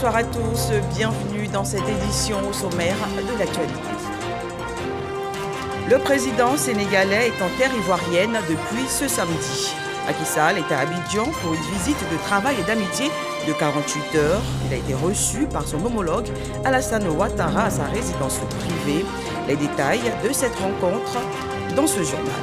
Bonsoir à tous, bienvenue dans cette édition au sommaire de l'actualité. Le président sénégalais est en terre ivoirienne depuis ce samedi. Macky Sall est à Abidjan pour une visite de travail et d'amitié de 48 heures. Il a été reçu par son homologue Alassane Ouattara à sa résidence privée. Les détails de cette rencontre dans ce journal.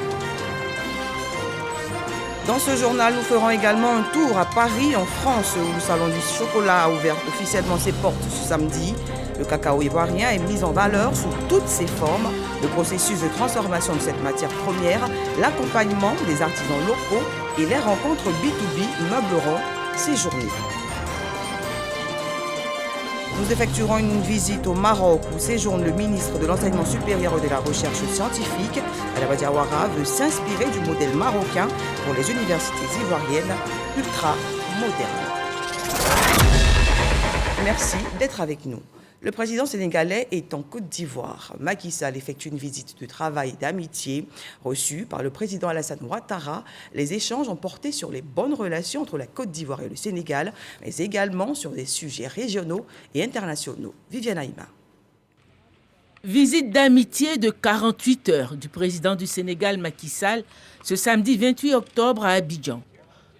Dans ce journal, nous ferons également un tour à Paris, en France, où le Salon du Chocolat a ouvert officiellement ses portes ce samedi. Le cacao ivoirien est mis en valeur sous toutes ses formes. Le processus de transformation de cette matière première, l'accompagnement des artisans locaux et les rencontres B2B meubleront ces journées. Nous effectuerons une visite au Maroc où séjourne le ministre de l'Enseignement supérieur et de la Recherche scientifique. Adama Diawara veut s'inspirer du modèle marocain pour les universités ivoiriennes ultra modernes. Merci d'être avec nous. Le président sénégalais est en Côte d'Ivoire. Macky Sall effectue une visite de travail et d'amitié reçue par le président Alassane Ouattara. Les échanges ont porté sur les bonnes relations entre la Côte d'Ivoire et le Sénégal, mais également sur des sujets régionaux et internationaux. Viviane Aïma. Visite d'amitié de 48 heures du président du Sénégal Macky Sall ce samedi 28 octobre à Abidjan.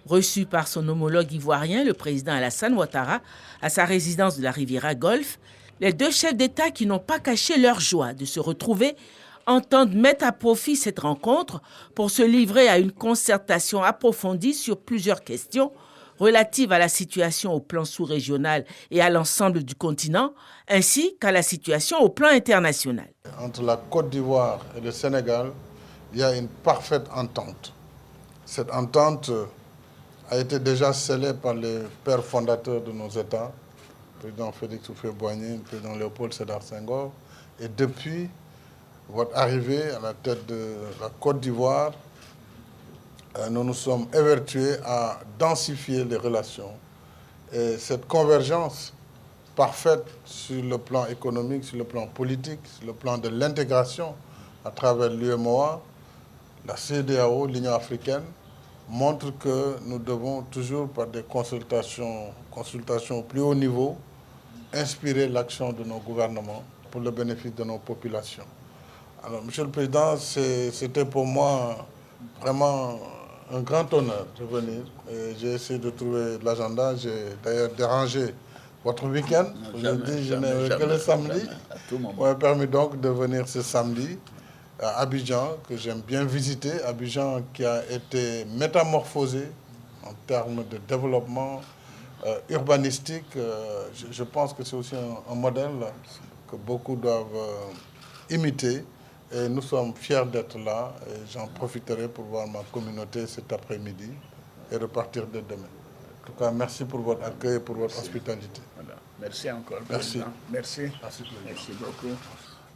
Reçu par son homologue ivoirien, le président Alassane Ouattara, à sa résidence de la Riviera Golfe, les deux chefs d'État qui n'ont pas caché leur joie de se retrouver entendent mettre à profit cette rencontre pour se livrer à une concertation approfondie sur plusieurs questions relatives à la situation au plan sous-régional et à l'ensemble du continent, ainsi qu'à la situation au plan international. Entre la Côte d'Ivoire et le Sénégal, il y a une parfaite entente. Cette entente a été déjà scellée par les pères fondateurs de nos États, le président Félix Houphouët-Boigny, le président Léopold Sédar Senghor. Et depuis votre arrivée à la tête de la Côte d'Ivoire, nous nous sommes évertués à densifier les relations. Et cette convergence parfaite sur le plan économique, sur le plan politique, sur le plan de l'intégration à travers l'UEMOA, la CEDEAO, l'Union africaine, montre que nous devons toujours, par des consultations au plus haut niveau, inspirer l'action de nos gouvernements pour le bénéfice de nos populations. Alors, Monsieur le Président, c'était pour moi vraiment un grand honneur de venir. J'ai essayé de trouver l'agenda. J'ai d'ailleurs dérangé votre week-end. Je dis, je n'ai que le samedi. On m'a permis donc de venir ce samedi à Abidjan, que j'aime bien visiter. Abidjan qui a été métamorphosé en termes de développement urbanistique. Je pense que c'est aussi un modèle que beaucoup doivent imiter. Et nous sommes fiers d'être là. Et j'en profiterai pour voir ma communauté cet après-midi et repartir de demain. En tout cas, merci pour votre accueil et pour votre hospitalité. Voilà. Merci encore, Merci. Président. Merci. Merci Beaucoup.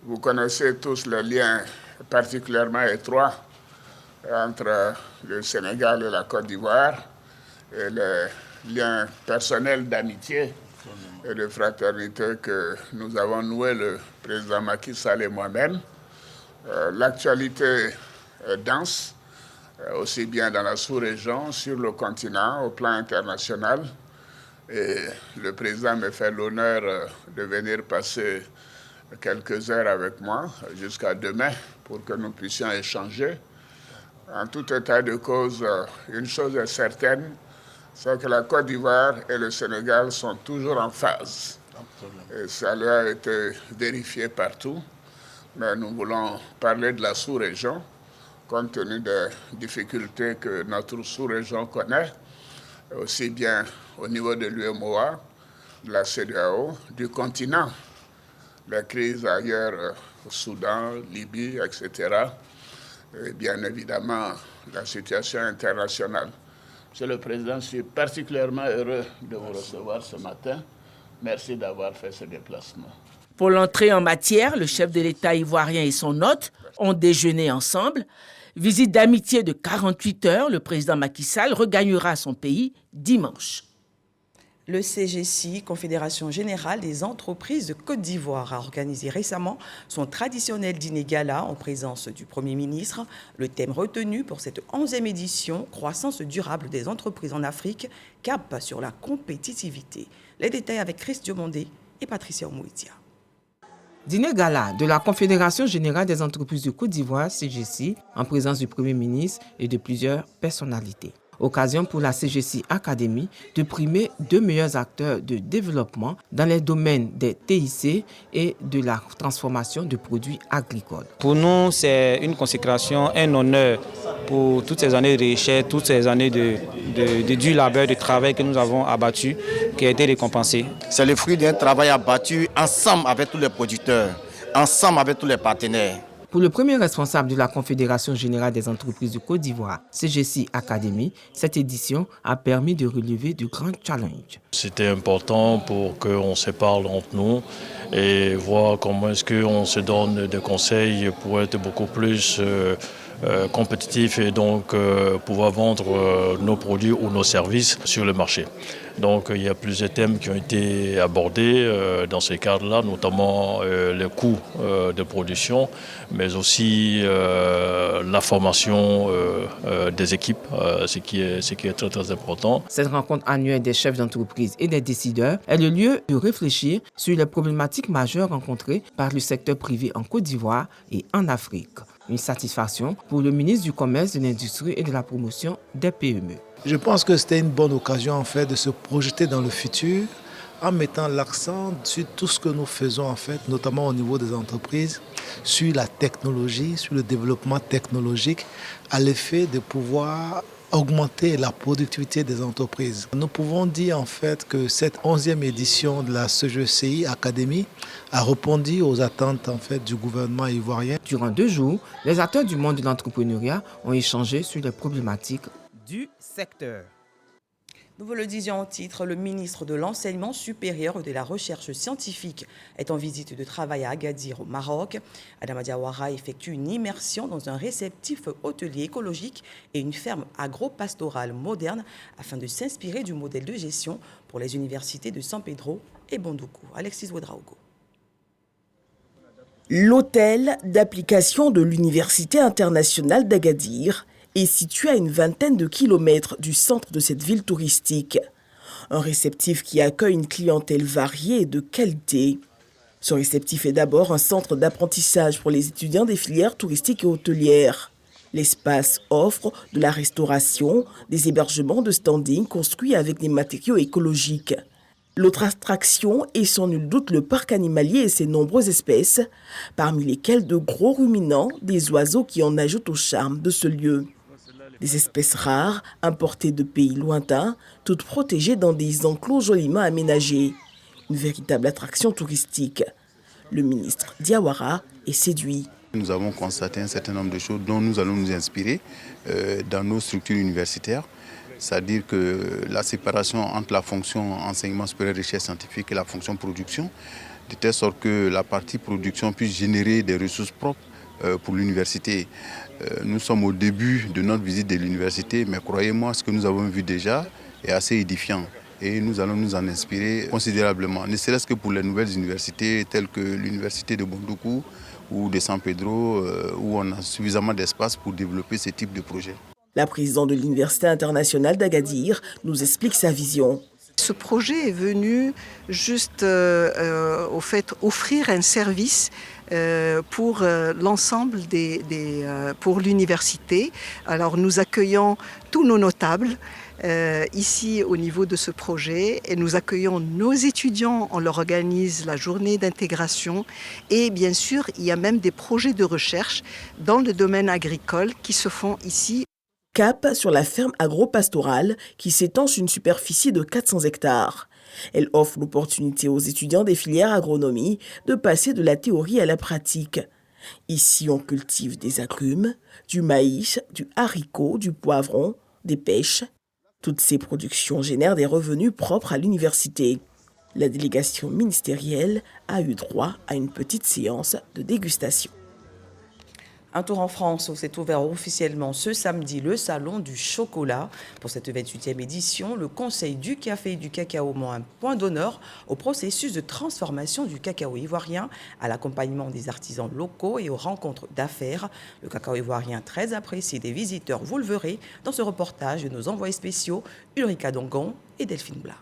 Vous connaissez tous le lien particulièrement étroit entre le Sénégal et la Côte d'Ivoire et le lien personnel d'amitié et de fraternité que nous avons noué, le président Macky Sall et moi-même. L'actualité est dense, aussi bien dans la sous-région, sur le continent, au plan international. Et le président me fait l'honneur de venir passer quelques heures avec moi jusqu'à demain pour que nous puissions échanger. En tout état de cause, une chose est certaine, c'est que la Côte d'Ivoire et le Sénégal sont toujours en phase. Et ça a été vérifié partout. Mais nous voulons parler de la sous-région, compte tenu des difficultés que notre sous-région connaît, aussi bien au niveau de l'UEMOA, de la CEDEAO, du continent, les crises ailleurs, au Soudan, Libye, etc. Et bien évidemment, la situation internationale. Monsieur le Président, je suis particulièrement heureux de vous recevoir ce matin. Merci d'avoir fait ce déplacement. Pour l'entrée en matière, le chef de l'État ivoirien et son hôte ont déjeuné ensemble. Visite d'amitié de 48 heures, le président Macky Sall regagnera son pays dimanche. Le CGC, Confédération Générale des Entreprises de Côte d'Ivoire, a organisé récemment son traditionnel dîner gala en présence du Premier ministre. Le thème retenu pour cette 11e édition, croissance durable des entreprises en Afrique, cap sur la compétitivité. Les détails avec Chris Diomondé et Patricia Omouitia. Dîner gala de la Confédération Générale des Entreprises de Côte d'Ivoire, CGC, en présence du Premier ministre et de plusieurs personnalités. Occasion pour la CGC Academy de primer 2 meilleurs acteurs de développement dans les domaines des TIC et de la transformation de produits agricoles. Pour nous, c'est une consécration, un honneur pour toutes ces années de recherche, toutes ces années de dur labeur, de travail que nous avons abattu, qui a été récompensé. C'est le fruit d'un travail abattu ensemble avec tous les producteurs, ensemble avec tous les partenaires. Pour le premier responsable de la Confédération Générale des Entreprises de Côte d'Ivoire, CGC Academy, cette édition a permis de relever de grands challenges. C'était important pour qu'on se parle entre nous et voir comment est-ce qu'on se donne des conseils pour être beaucoup plus compétitifs et donc pouvoir vendre nos produits ou nos services sur le marché. Donc il y a plusieurs thèmes qui ont été abordés dans ces cadres-là, notamment les coûts de production, mais aussi la formation des équipes, ce qui est très très important. Cette rencontre annuelle des chefs d'entreprise et des décideurs est le lieu de réfléchir sur les problématiques majeures rencontrées par le secteur privé en Côte d'Ivoire et en Afrique. Une satisfaction pour le ministre du Commerce, de l'Industrie et de la Promotion des PME. Je pense que c'était une bonne occasion en fait de se projeter dans le futur en mettant l'accent sur tout ce que nous faisons en fait, notamment au niveau des entreprises, sur la technologie, sur le développement technologique, à l'effet de pouvoir augmenter la productivité des entreprises. Nous pouvons dire en fait que cette 11e édition de la CGCI Academy a répondu aux attentes en fait du gouvernement ivoirien. Durant 2 jours, les acteurs du monde de l'entrepreneuriat ont échangé sur les problématiques du secteur. Nous vous le disions en titre, le ministre de l'Enseignement supérieur et de la Recherche scientifique est en visite de travail à Agadir au Maroc. Adama Diawara effectue une immersion dans un réceptif hôtelier écologique et une ferme agro-pastorale moderne afin de s'inspirer du modèle de gestion pour les universités de San Pedro et Bondoukou. Alexis Ouedraogo. L'hôtel d'application de l'Université internationale d'Agadir est situé à une vingtaine de kilomètres du centre de cette ville touristique. Un réceptif qui accueille une clientèle variée et de qualité. Ce réceptif est d'abord un centre d'apprentissage pour les étudiants des filières touristiques et hôtelières. L'espace offre de la restauration, des hébergements de standing construits avec des matériaux écologiques. L'autre attraction est sans nul doute le parc animalier et ses nombreuses espèces, parmi lesquelles de gros ruminants, des oiseaux qui en ajoutent au charme de ce lieu. Des espèces rares, importées de pays lointains, toutes protégées dans des enclos joliment aménagés. Une véritable attraction touristique. Le ministre Diawara est séduit. Nous avons constaté un certain nombre de choses dont nous allons nous inspirer dans nos structures universitaires. C'est-à-dire que la séparation entre la fonction enseignement supérieur et recherche scientifique et la fonction production, de telle sorte que la partie production puisse générer des ressources propres pour l'université. Nous sommes au début de notre visite de l'université, mais croyez-moi, ce que nous avons vu déjà est assez édifiant. Et nous allons nous en inspirer considérablement, ne serait-ce que pour les nouvelles universités telles que l'université de Bondoukou ou de San Pedro, où on a suffisamment d'espace pour développer ce type de projet. La présidente de l'Université internationale d'Agadir nous explique sa vision. Ce projet est venu juste au fait offrir un service pour l'ensemble pour l'université. Alors nous accueillons tous nos notables ici au niveau de ce projet et nous accueillons nos étudiants, on leur organise la journée d'intégration et bien sûr il y a même des projets de recherche dans le domaine agricole qui se font ici. Cap sur la ferme agro-pastorale qui s'étend sur une superficie de 400 hectares. Elle offre l'opportunité aux étudiants des filières agronomie de passer de la théorie à la pratique. Ici, on cultive des agrumes, du maïs, du haricot, du poivron, des pêches. Toutes ces productions génèrent des revenus propres à l'université. La délégation ministérielle a eu droit à une petite séance de dégustation. Un tour en France où s'est ouvert officiellement ce samedi le Salon du chocolat. Pour cette 28e édition, le Conseil du café et du cacao met un point d'honneur au processus de transformation du cacao ivoirien, à l'accompagnement des artisans locaux et aux rencontres d'affaires. Le cacao ivoirien très apprécié des visiteurs, vous le verrez dans ce reportage de nos envoyés spéciaux Ulrika Dongon et Delphine Blas.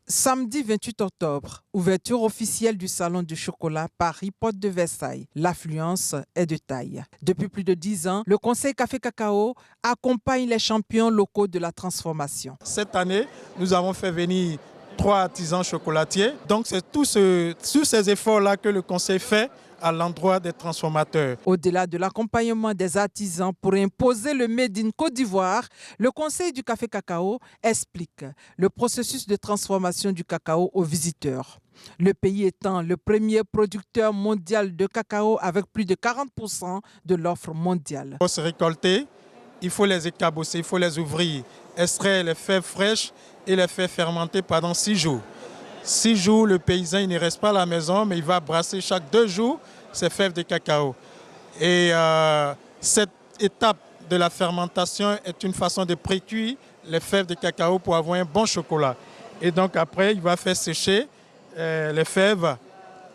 Samedi 28 octobre, ouverture officielle du Salon du chocolat Paris, Porte de Versailles. L'affluence est de taille. Depuis plus de 10 ans, le Conseil Café Cacao accompagne les champions locaux de la transformation. Cette année, nous avons fait venir 3 artisans chocolatiers. Donc c'est tous ces efforts-là que le Conseil fait à l'endroit des transformateurs. Au-delà de l'accompagnement des artisans pour imposer le Made in Côte d'Ivoire, le Conseil du Café Cacao explique le processus de transformation du cacao aux visiteurs. Le pays étant le premier producteur mondial de cacao avec plus de 40% de l'offre mondiale. Pour se récolter, il faut les écabosser, il faut les ouvrir, extraire les fèves fraîches et les faire fermenter pendant 6 jours. 6 jours, le paysan il ne reste pas à la maison, mais il va brasser chaque 2 jours ses fèves de cacao. Et cette étape de la fermentation est une façon de pré-cuire les fèves de cacao pour avoir un bon chocolat. Et donc après, il va faire sécher les fèves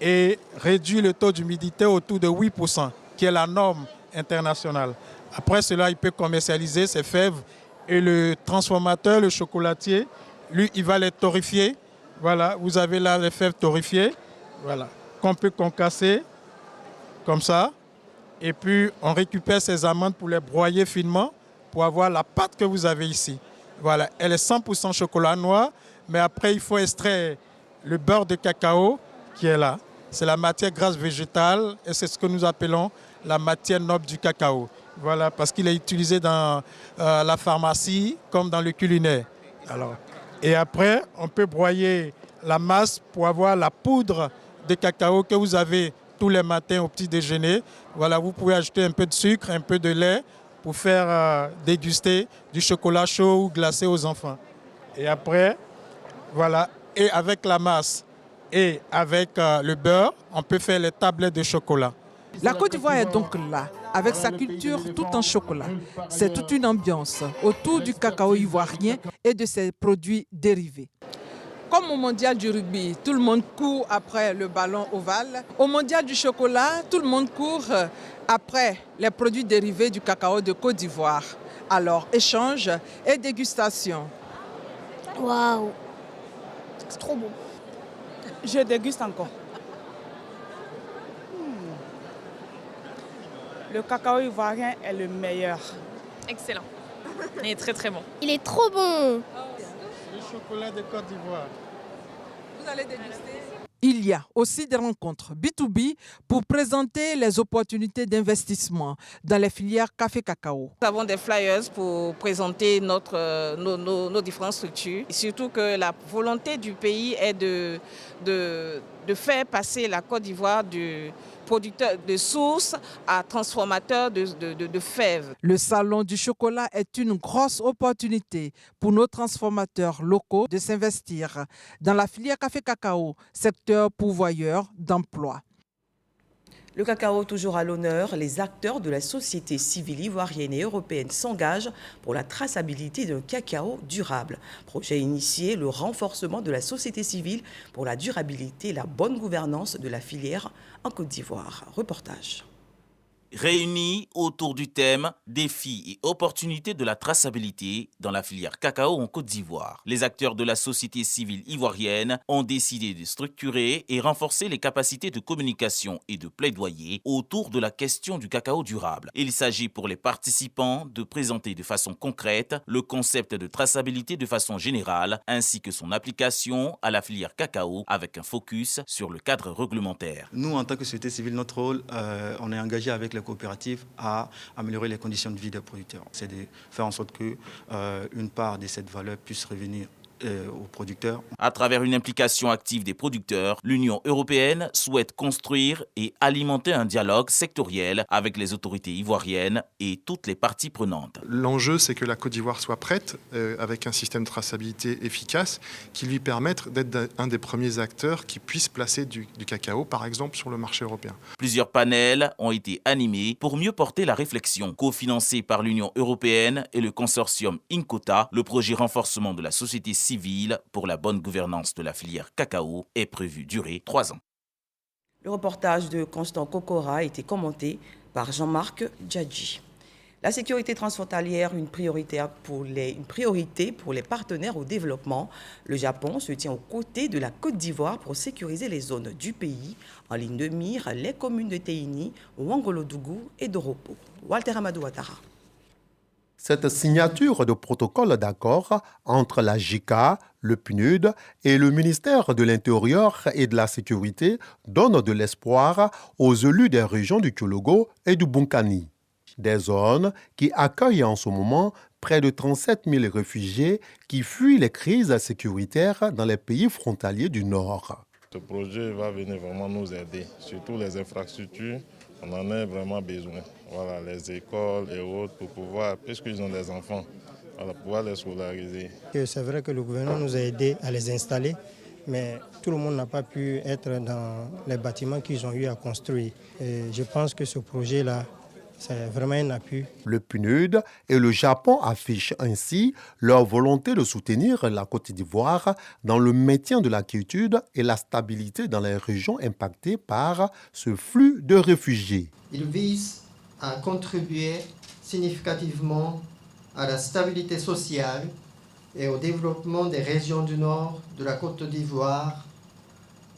et réduire le taux d'humidité autour de 8%, qui est la norme internationale. Après cela, il peut commercialiser ses fèves et le transformateur, le chocolatier, lui, il va les torréfier. Voilà, vous avez là les fèves torréfiées, voilà, qu'on peut concasser comme ça. Et puis, on récupère ces amandes pour les broyer finement pour avoir la pâte que vous avez ici. Voilà, elle est 100% chocolat noir, mais après, il faut extraire le beurre de cacao qui est là. C'est la matière grasse végétale et c'est ce que nous appelons la matière noble du cacao. Voilà, parce qu'il est utilisé dans la pharmacie comme dans le culinaire. Alors, et après, on peut broyer la masse pour avoir la poudre de cacao que vous avez tous les matins au petit déjeuner. Voilà, vous pouvez ajouter un peu de sucre, un peu de lait pour faire déguster du chocolat chaud ou glacé aux enfants. Et après, voilà, et avec la masse et avec le beurre, on peut faire les tablettes de chocolat. La Côte d'Ivoire est donc là, avec sa culture tout en chocolat. C'est toute une ambiance autour du cacao ivoirien et de ses produits dérivés. Comme au mondial du rugby, tout le monde court après le ballon ovale. Au mondial du chocolat, tout le monde court après les produits dérivés du cacao de Côte d'Ivoire. Alors, échange et dégustation. Waouh, c'est trop bon. Je déguste encore. Le cacao ivoirien est le meilleur. Excellent. Il est très très bon. Il est trop bon. Le chocolat de Côte d'Ivoire. Vous allez déguster. Il y a aussi des rencontres B2B pour présenter les opportunités d'investissement dans les filières café-cacao. Nous avons des flyers pour présenter nos différentes structures. Et surtout que la volonté du pays est de faire passer la Côte d'Ivoire du producteur de source à transformateur de fèves. Le Salon du chocolat est une grosse opportunité pour nos transformateurs locaux de s'investir dans la filière café-cacao, secteur pourvoyeur d'emplois. Le cacao toujours à l'honneur, les acteurs de la société civile ivoirienne et européenne s'engagent pour la traçabilité d'un cacao durable. Projet initié, le renforcement de la société civile pour la durabilité et la bonne gouvernance de la filière en Côte d'Ivoire. Reportage. Réunis autour du thème « Défis et opportunités de la traçabilité dans la filière cacao en Côte d'Ivoire », les acteurs de la société civile ivoirienne ont décidé de structurer et renforcer les capacités de communication et de plaidoyer autour de la question du cacao durable. Il s'agit pour les participants de présenter de façon concrète le concept de traçabilité de façon générale ainsi que son application à la filière cacao avec un focus sur le cadre réglementaire. Nous, en tant que société civile, notre rôle, on est engagé avec les coopératives à améliorer les conditions de vie des producteurs. C'est de faire en sorte que une part de cette valeur puisse revenir aux producteurs. À travers une implication active des producteurs, l'Union européenne souhaite construire et alimenter un dialogue sectoriel avec les autorités ivoiriennes et toutes les parties prenantes. L'enjeu, c'est que la Côte d'Ivoire soit prête avec un système de traçabilité efficace qui lui permette d'être un des premiers acteurs qui puisse placer du cacao, par exemple, sur le marché européen. Plusieurs panels ont été animés pour mieux porter la réflexion. Cofinancé par l'Union européenne et le consortium INCOTA, le projet renforcement de la société civile pour la bonne gouvernance de la filière cacao est prévu durer 3 ans. Le reportage de Constant Kokora a été commenté par Jean-Marc Djadji. La sécurité transfrontalière, une priorité pour les partenaires au développement. Le Japon se tient aux côtés de la Côte d'Ivoire pour sécuriser les zones du pays. En ligne de mire, les communes de Teini, Ouangolodougou et Doropo. Walter Amadou Ouattara. Cette signature de protocole d'accord entre la JICA, le PNUD et le ministère de l'Intérieur et de la Sécurité donne de l'espoir aux élus des régions du Tchologo et du Bunkani. Des zones qui accueillent en ce moment près de 37 000 réfugiés qui fuient les crises sécuritaires dans les pays frontaliers du Nord. Ce projet va venir vraiment nous aider, surtout les infrastructures, on en a vraiment besoin. Voilà, les écoles et autres pour pouvoir, puisqu'ils ont des enfants, voilà, pouvoir les scolariser. C'est vrai que le gouvernement nous a aidés à les installer, mais tout le monde n'a pas pu être dans les bâtiments qu'ils ont eu à construire. Et je pense que ce projet-là, c'est vraiment un appui. Le PNUD et le Japon affichent ainsi leur volonté de soutenir la Côte d'Ivoire dans le maintien de la quiétude et la stabilité dans les régions impactées par ce flux de réfugiés. Il vise à contribuer significativement à la stabilité sociale et au développement des régions du nord de la Côte d'Ivoire,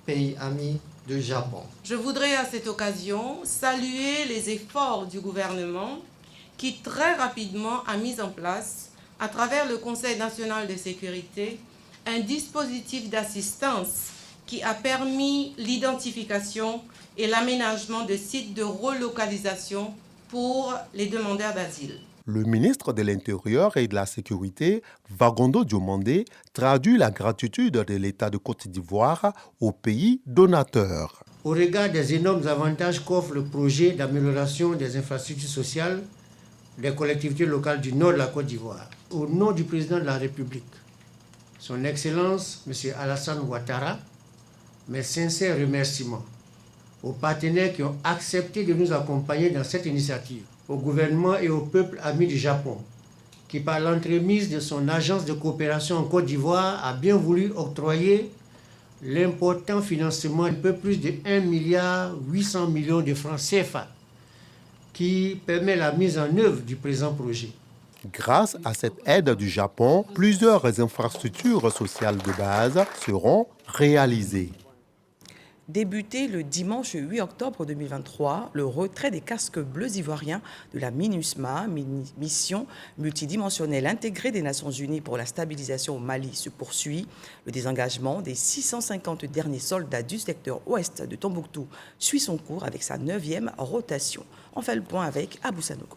pays ami du Japon. Je voudrais à cette occasion saluer les efforts du gouvernement qui très rapidement a mis en place, à travers le Conseil national de sécurité, un dispositif d'assistance qui a permis l'identification et l'aménagement de sites de relocalisation pour les demandeurs d'asile. Le ministre de l'Intérieur et de la Sécurité, Vagondo Diomandé, traduit la gratitude de l'État de Côte d'Ivoire au pays donateur. Au regard des énormes avantages qu'offre le projet d'amélioration des infrastructures sociales des collectivités locales du nord de la Côte d'Ivoire, au nom du président de la République, son Excellence M. Alassane Ouattara, mes sincères remerciements aux partenaires qui ont accepté de nous accompagner dans cette initiative, au gouvernement et au peuple ami du Japon, qui par l'entremise de son agence de coopération en Côte d'Ivoire a bien voulu octroyer l'important financement un peu plus de 1,8 milliard de francs CFA, qui permet la mise en œuvre du présent projet. Grâce à cette aide du Japon, plusieurs infrastructures sociales de base seront réalisées. Débuté le dimanche 8 octobre 2023, le retrait des casques bleus ivoiriens de la MINUSMA, mission multidimensionnelle intégrée des Nations Unies pour la stabilisation au Mali, se poursuit. Le désengagement des 650 derniers soldats du secteur ouest de Tombouctou suit son cours avec sa 9e rotation. On fait le point avec Abou Sanogo.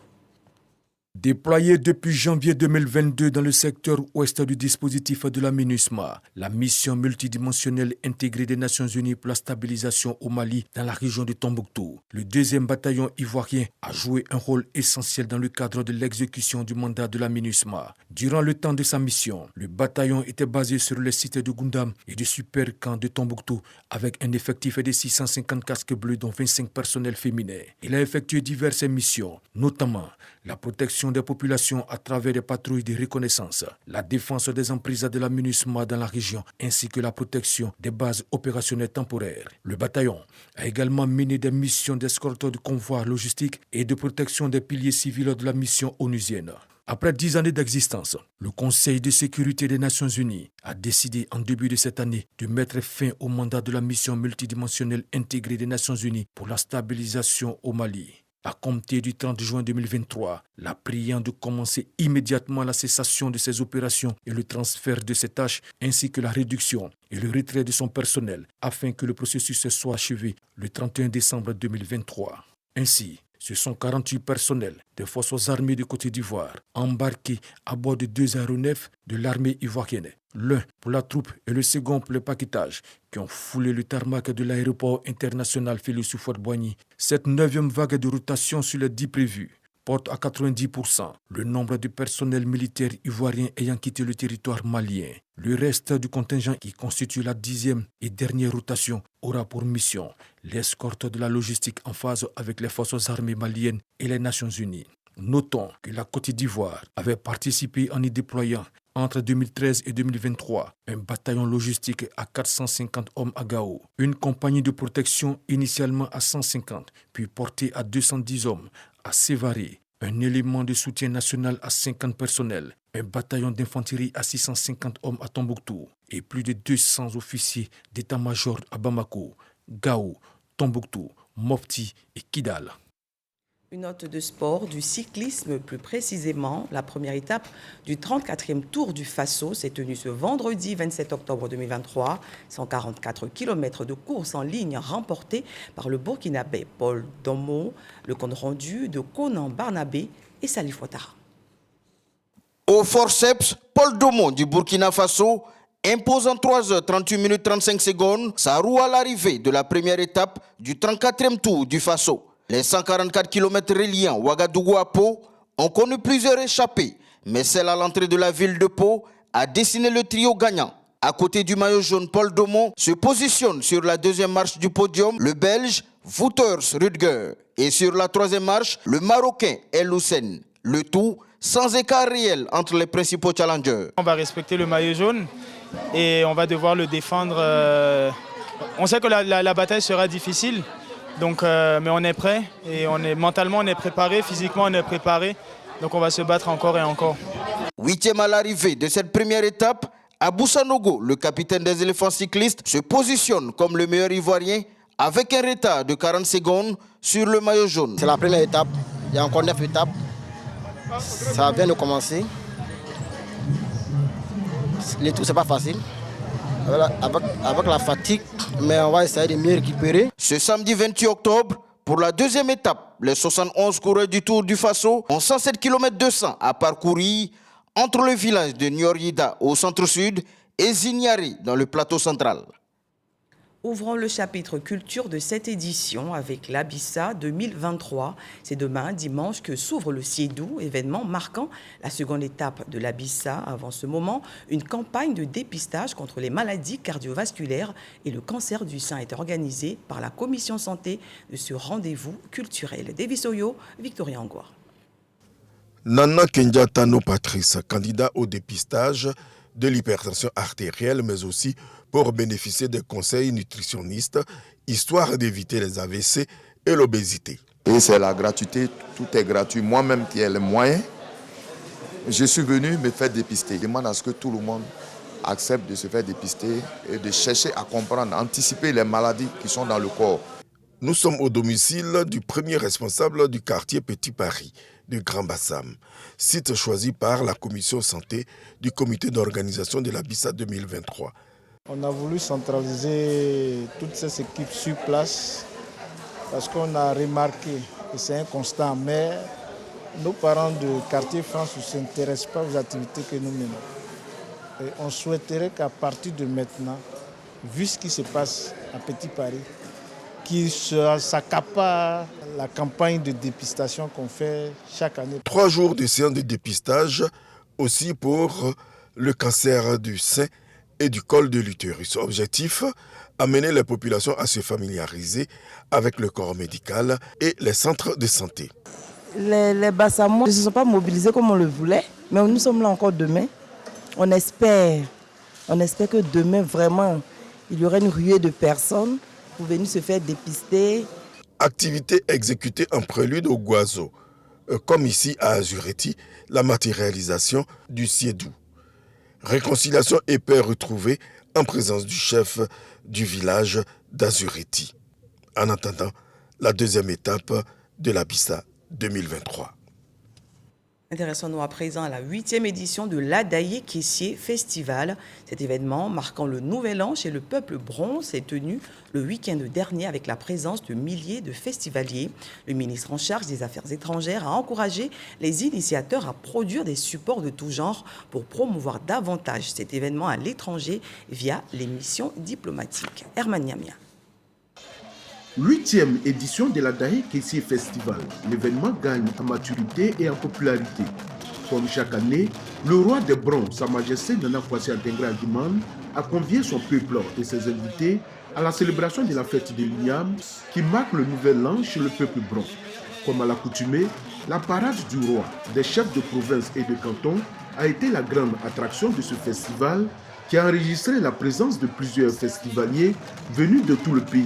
Déployée depuis janvier 2022 dans le secteur ouest du dispositif de la MINUSMA, la mission multidimensionnelle intégrée des Nations Unies pour la stabilisation au Mali dans la région de Tombouctou, le 2e bataillon ivoirien a joué un rôle essentiel dans le cadre de l'exécution du mandat de la MINUSMA. Durant le temps de sa mission, le bataillon était basé sur les sites de Goundam et du Super-Camp de Tombouctou avec un effectif de 650 casques bleus dont 25 personnels féminins. Il a effectué diverses missions, notamment la protection des populations à travers des patrouilles de reconnaissance, la défense des emprises de la MINUSMA dans la région, ainsi que la protection des bases opérationnelles temporaires. Le bataillon a également mené des missions d'escorte de convois logistiques et de protection des piliers civils de la mission onusienne. Après 10 années d'existence, le Conseil de sécurité des Nations Unies a décidé en début de cette année de mettre fin au mandat de la mission multidimensionnelle intégrée des Nations Unies pour la stabilisation au Mali. À compter du 30 juin 2023, la priant de commencer immédiatement la cessation de ses opérations et le transfert de ses tâches, ainsi que la réduction et le retrait de son personnel, afin que le processus soit achevé le 31 décembre 2023. Ainsi, Ce sont 48 personnels des forces armées de Côte d'Ivoire embarqués à bord de 2 aéronefs de l'armée ivoirienne. L'un pour la troupe et le second pour le paquetage qui ont foulé le tarmac de l'aéroport international Félix Houphouët-Boigny. Cette 9e vague de rotation sur les 10 prévues porte à 90% le nombre de personnels militaires ivoiriens ayant quitté le territoire malien. Le reste du contingent qui constitue la 10e et dernière rotation aura pour mission l'escorte de la logistique en phase avec les forces armées maliennes et les Nations Unies. Notons que la Côte d'Ivoire avait participé en y déployant entre 2013 et 2023 un bataillon logistique à 450 hommes à Gao, une compagnie de protection initialement à 150 puis portée à 210 hommes à Sévaré, un élément de soutien national à 50 personnels, un bataillon d'infanterie à 650 hommes à Tombouctou et plus de 200 officiers d'état-major à Bamako, Gao, Tombouctou, Mopti et Kidal. Une note de sport, du cyclisme plus précisément. La première étape du 34e Tour du Faso s'est tenue ce vendredi 27 octobre 2023. 144 km de course en ligne remportés par le Burkinabé Paul Domo. Le compte rendu de Conan Barnabé et Salif Ouattara. Au forceps, Paul Domo du Burkina Faso impose en 3h38 minutes 35 secondes sa roue à l'arrivée de la première étape du 34e Tour du Faso. Les 144 km reliant Ouagadougou à Pau ont connu plusieurs échappées, mais celle à l'entrée de la ville de Pau a dessiné le trio gagnant. À côté du maillot jaune, Paul Domo se positionne sur la 2e marche du podium, le Belge Wouters Rüdger. Et sur la 3e marche, le Marocain El Houssen. Le tout sans écart réel entre les principaux challengers. On va respecter le maillot jaune et on va devoir le défendre. On sait que la bataille sera difficile. Donc, mais on est prêt et mentalement on est préparé, physiquement on est préparé. Donc on va se battre encore et encore. 8e à l'arrivée de cette première étape, Abou Sanogo, le capitaine des éléphants cyclistes, se positionne comme le meilleur Ivoirien avec un retard de 40 secondes sur le maillot jaune. C'est la première étape, il y a encore 9 étapes. Ça vient de commencer. Le tout, c'est pas facile. Avec la fatigue, mais on va essayer de mieux récupérer. Ce samedi 28 octobre, pour la 2e étape, les 71 coureurs du Tour du Faso ont 107 km 200 à parcourir entre le village de Niorida au centre-sud et Zignari dans le plateau central. Ouvrons le chapitre culture de cette édition avec l'Abissa 2023. C'est demain, dimanche, que s'ouvre le Siedou, événement marquant la seconde étape de l'Abissa. Avant ce moment, une campagne de dépistage contre les maladies cardiovasculaires et le cancer du sein est organisée par la commission santé de ce rendez-vous culturel. Davis Oyo, Victoria Angoua. Nana Kendiatano Patrice, candidat au dépistage de l'hypertension artérielle, mais aussi pour bénéficier des conseils nutritionnistes, histoire d'éviter les AVC et l'obésité. Et c'est la gratuité, tout est gratuit. Moi-même qui ai les moyens, je suis venu me faire dépister. Je demande à ce que tout le monde accepte de se faire dépister et de chercher à comprendre, anticiper les maladies qui sont dans le corps. Nous sommes au domicile du premier responsable du quartier Petit Paris, du Grand Bassam, site choisi par la commission santé du comité d'organisation de l'Abissa 2023. On a voulu centraliser toutes ces équipes sur place parce qu'on a remarqué, et c'est un constat, mais nos parents de quartier France ne s'intéressent pas aux activités que nous menons. Et on souhaiterait qu'à partir de maintenant, vu ce qui se passe à Petit Paris, qui s'accapare la campagne de dépistation qu'on fait chaque année. 3 jours de séance de dépistage aussi pour le cancer du sein et du col de l'utérus. Objectif, amener les populations à se familiariser avec le corps médical et les centres de santé. Les Bassamois ne se sont pas mobilisés comme on le voulait, mais nous sommes là encore demain. On espère que demain, vraiment, il y aura une ruée de personnes pour venir se faire dépister. Activité exécutée en prélude au Guazo, comme ici à Azureti, la matérialisation du Siedou. Réconciliation et paix retrouvée en présence du chef du village d'Azureti. En attendant la 2e étape de l'Abissa 2023. Intéressons-nous à présent à la 8e édition de l'Adaye Kessié Festival. Cet événement marquant le nouvel an chez le peuple bron s'est tenu le week-end dernier avec la présence de milliers de festivaliers. Le ministre en charge des Affaires étrangères a encouragé les initiateurs à produire des supports de tout genre pour promouvoir davantage cet événement à l'étranger via les missions diplomatiques. Herman Niamia. 8e édition de l'Adaye Kessié Festival. L'événement gagne en maturité et en popularité. Comme chaque année, le roi des Brons, Sa Majesté Nana Kwasi Adingra Adimane, a convié son peuple et ses invités à la célébration de la fête de l'Igname qui marque le nouvel an chez le peuple bron. Comme à l'accoutumée, la parade du roi, des chefs de province et de canton a été la grande attraction de ce festival qui a enregistré la présence de plusieurs festivaliers venus de tout le pays,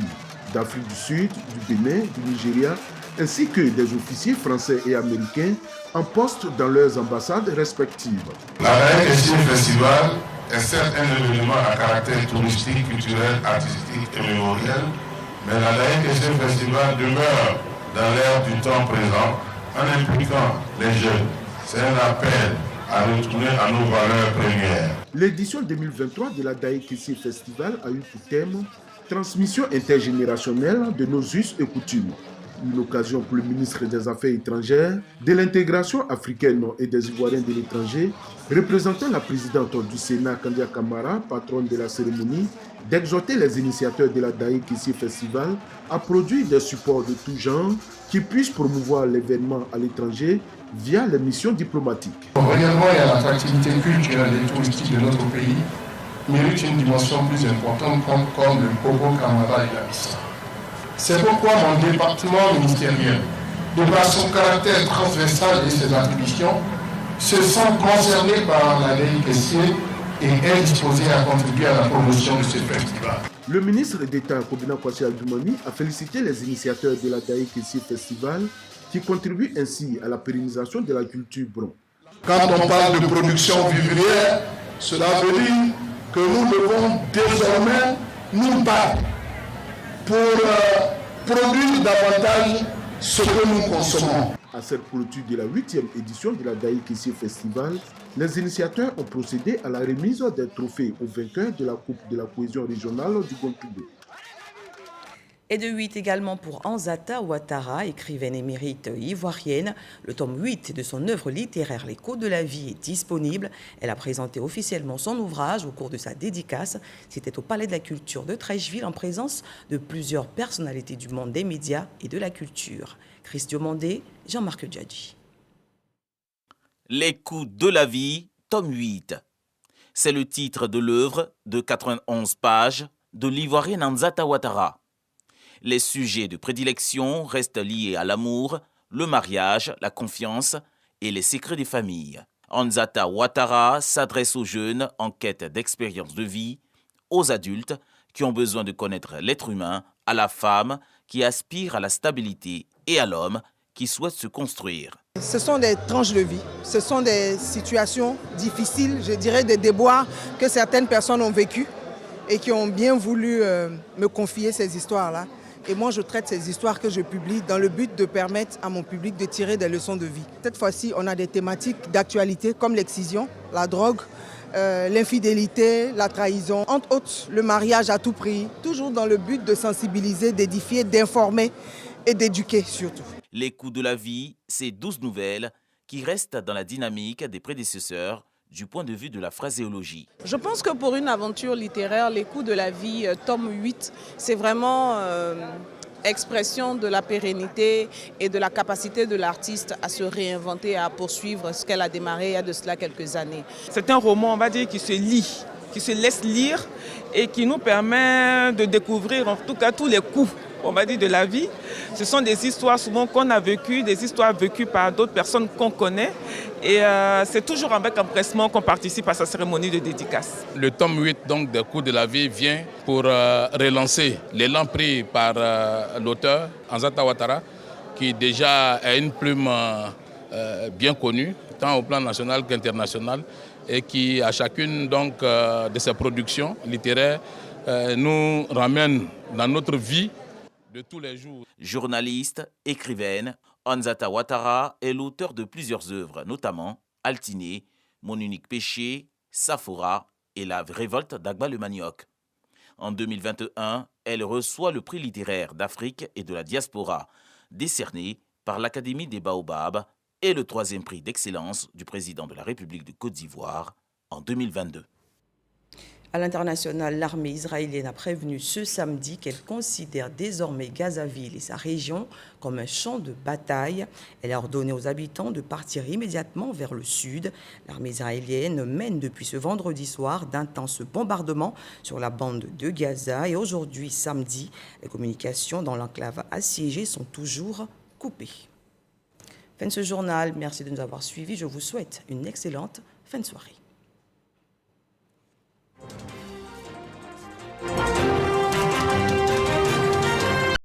d'Afrique du Sud, du Bénin, du Nigeria, ainsi que des officiers français et américains en poste dans leurs ambassades respectives. L'Adaye Kessié Festival est certes un événement à caractère touristique, culturel, artistique et mémoriel, mais l'Adaye Kessié Festival demeure dans l'ère du temps présent en impliquant les jeunes. C'est un appel à retourner à nos valeurs premières. L'édition 2023 de l'Adaye Kessié Festival a eu pour thème transmission intergénérationnelle de nos us et coutumes. Une occasion pour le ministre des Affaires étrangères, de l'intégration africaine et des Ivoiriens de l'étranger, représentant la présidente du Sénat, Kandia Kamara, patronne de la cérémonie, d'exhorter les initiateurs de l'Adaye Kessié Festival à produire des supports de tout genre qui puissent promouvoir l'événement à l'étranger via les missions diplomatiques. Réellement, il y a l'attractivité culturelle et touristique de notre pays mérite une dimension plus importante comme le Congo, Kamara et la Bissau. C'est pourquoi mon département ministériel, de par son caractère transversal et ses attributions, se sent concerné par l'Adaye Kessié et est disposé à contribuer à la promotion de ce festival. Le ministre d'État Kobina Kwasi Adjumani a félicité les initiateurs de l'Adaye Kessié Festival qui contribuent ainsi à la pérennisation de la culture bron. Quand on parle de production vivrière, cela veut dire que nous devons désormais nous battre pour produire davantage ce que nous consommons. À cette clôture de la 8e édition de l'Adaye Kessié Festival, les initiateurs ont procédé à la remise des trophées aux vainqueurs de la Coupe de la cohésion régionale du Gontoubé. Et de 8 également pour Anzata Ouattara, écrivaine émérite ivoirienne. Le tome 8 de son œuvre littéraire L'écho de la vie est disponible. Elle a présenté officiellement son ouvrage au cours de sa dédicace. C'était au Palais de la Culture de Trècheville en présence de plusieurs personnalités du monde des médias et de la culture. Christian Mandé, Jean-Marc Djadji. L'écho de la vie, tome 8. C'est le titre de l'œuvre de 91 pages de l'ivoirienne Anzata Ouattara. Les sujets de prédilection restent liés à l'amour, le mariage, la confiance et les secrets des familles. Anzata Ouattara s'adresse aux jeunes en quête d'expérience de vie, aux adultes qui ont besoin de connaître l'être humain, à la femme qui aspire à la stabilité et à l'homme qui souhaite se construire. Ce sont des tranches de vie, ce sont des situations difficiles, je dirais des déboires que certaines personnes ont vécues et qui ont bien voulu me confier ces histoires-là. Et moi, je traite ces histoires que je publie dans le but de permettre à mon public de tirer des leçons de vie. Cette fois-ci, on a des thématiques d'actualité comme l'excision, la drogue, l'infidélité, la trahison, entre autres le mariage à tout prix, toujours dans le but de sensibiliser, d'édifier, d'informer et d'éduquer surtout. Les coups de la vie, c'est 12 nouvelles qui restent dans la dynamique des prédécesseurs du point de vue de la phraséologie. Je pense que pour une aventure littéraire, Les coups de la vie, tome 8, c'est vraiment expression de la pérennité et de la capacité de l'artiste à se réinventer, à poursuivre ce qu'elle a démarré il y a de cela quelques années. C'est un roman, on va dire, qui se lit, qui se laisse lire et qui nous permet de découvrir en tout cas tous les coups, on va dire, de la vie. Ce sont des histoires souvent qu'on a vécues, des histoires vécues par d'autres personnes qu'on connaît. Et c'est toujours avec empressement qu'on participe à sa cérémonie de dédicace. Le tome 8 donc, des coups de la vie vient pour relancer l'élan pris par l'auteur Anzata Ouattara, qui déjà a une plume bien connue, tant au plan national qu'international, et qui, à chacune donc, de ses productions littéraires, nous ramène dans notre vie de tous les jours. Journaliste, écrivaine, Anzata Ouattara est l'auteur de plusieurs œuvres, notamment Altiné, Mon unique péché, Safora et La révolte d'Agba le Manioc. En 2021, elle reçoit le prix littéraire d'Afrique et de la diaspora, décerné par l'Académie des Baobabs, et le 3e prix d'excellence du président de la République de Côte d'Ivoire en 2022. À l'international, l'armée israélienne a prévenu ce samedi qu'elle considère désormais Gazaville et sa région comme un champ de bataille. Elle a ordonné aux habitants de partir immédiatement vers le sud. L'armée israélienne mène depuis ce vendredi soir d'intenses bombardements sur la bande de Gaza. Et aujourd'hui, samedi, les communications dans l'enclave assiégée sont toujours coupées. Fin de ce journal. Merci de nous avoir suivis. Je vous souhaite une excellente fin de soirée.